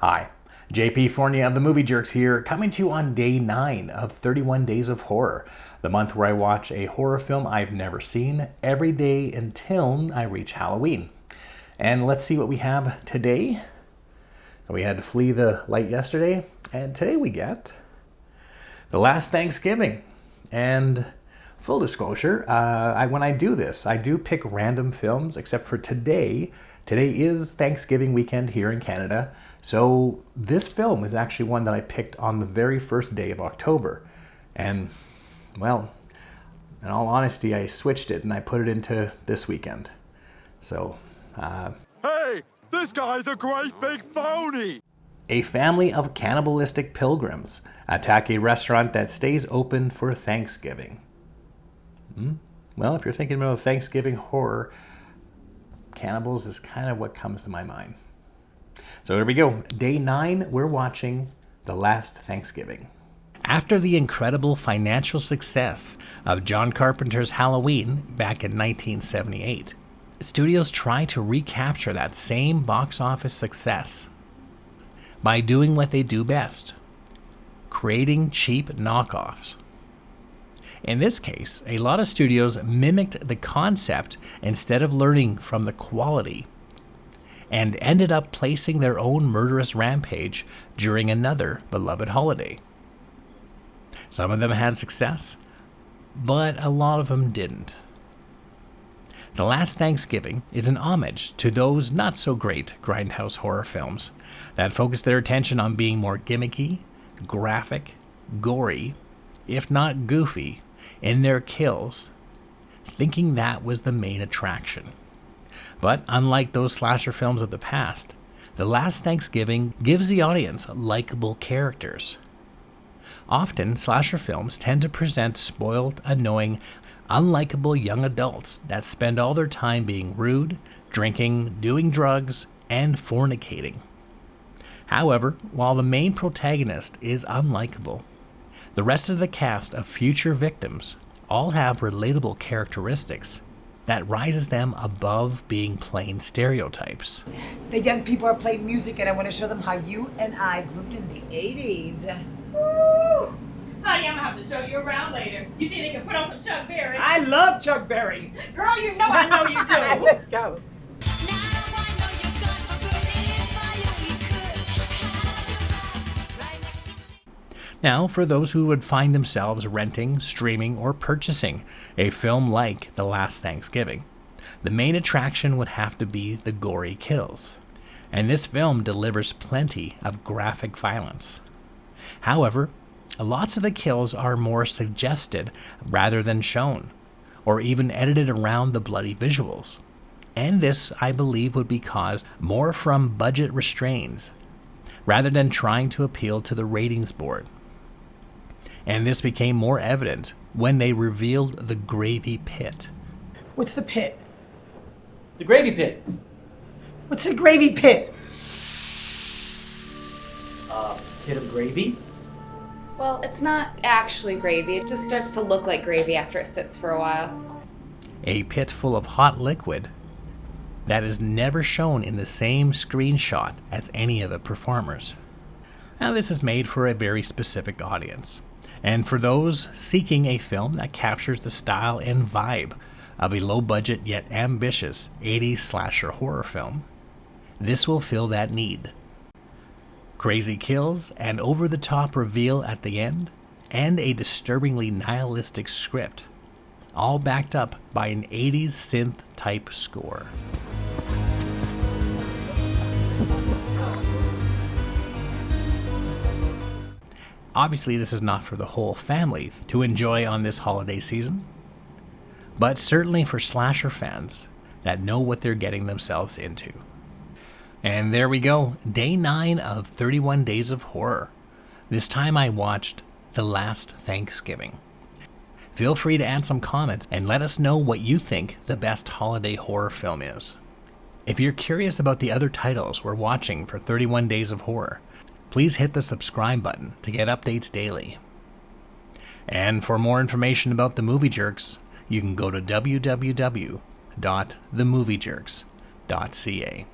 Hi, JP Fournier of the Movie Jerks here, coming to you on day 9 of 31 Days of Horror, the month where I watch a horror film I've never seen every day until I reach Halloween. And let's see what we have today. We had to flee the light yesterday, and today we get The Last Thanksgiving. And full disclosure, when I do this, I do pick random films, except for today. Today is Thanksgiving weekend here in Canada. So this film is actually one that I picked on the very first day of October. And, well, in all honesty, I switched it and I put it into this weekend. So, Hey, this guy's a great big phony! A family of cannibalistic pilgrims attack a restaurant that stays open for Thanksgiving. Well, if you're thinking about Thanksgiving horror, cannibals is kind of what comes to my mind. So there we go. Day 9, we're watching The Last Thanksgiving. After the incredible financial success of John Carpenter's Halloween back in 1978, studios try to recapture that same box office success by doing what they do best, creating cheap knockoffs. In this case, a lot of studios mimicked the concept instead of learning from the quality, and ended up placing their own murderous rampage during another beloved holiday. Some of them had success, but a lot of them didn't. The Last Thanksgiving is an homage to those not-so-great grindhouse horror films that focus their attention on being more gimmicky, graphic, gory, if not goofy, in their kills, thinking that was the main attraction. But unlike those slasher films of the past, The Last Thanksgiving gives the audience likable characters. Often, slasher films tend to present spoiled, annoying, unlikable young adults that spend all their time being rude, drinking, doing drugs, and fornicating. However, while the main protagonist is unlikable, the rest of the cast of future victims all have relatable characteristics that rises them above being plain stereotypes. The young people are playing music and I want to show them how you and I grooved in the 80s. Woo! Honey, I'm gonna have to show you around later. You think they can put on some Chuck Berry? I love Chuck Berry. Girl, you know I know you do. Let's go. Now, for those who would find themselves renting, streaming, or purchasing a film like The Last Thanksgiving, the main attraction would have to be the gory kills. And this film delivers plenty of graphic violence. However, lots of the kills are more suggested rather than shown, or even edited around the bloody visuals. And this, I believe, would be caused more from budget restraints, rather than trying to appeal to the ratings board. And this became more evident when they revealed the gravy pit. What's the pit? The gravy pit. What's a gravy pit? Pit of gravy? Well, it's not actually gravy. It just starts to look like gravy after it sits for a while. A pit full of hot liquid that is never shown in the same screenshot as any of the performers. Now, this is made for a very specific audience, and for those seeking a film that captures the style and vibe of a low-budget yet ambitious 80s slasher horror film, this will fill that need. Crazy kills, an over-the-top reveal at the end, and a disturbingly nihilistic script, all backed up by an 80s synth-type score. Obviously, this is not for the whole family to enjoy on this holiday season, but certainly for slasher fans that know what they're getting themselves into. And there we go, day 9 of 31 Days of Horror. This time I watched The Last Thanksgiving. Feel free to add some comments and let us know what you think the best holiday horror film is. If you're curious about the other titles we're watching for 31 Days of Horror, please hit the subscribe button to get updates daily. And for more information about the Movie Jerks, you can go to www.themoviejerks.ca.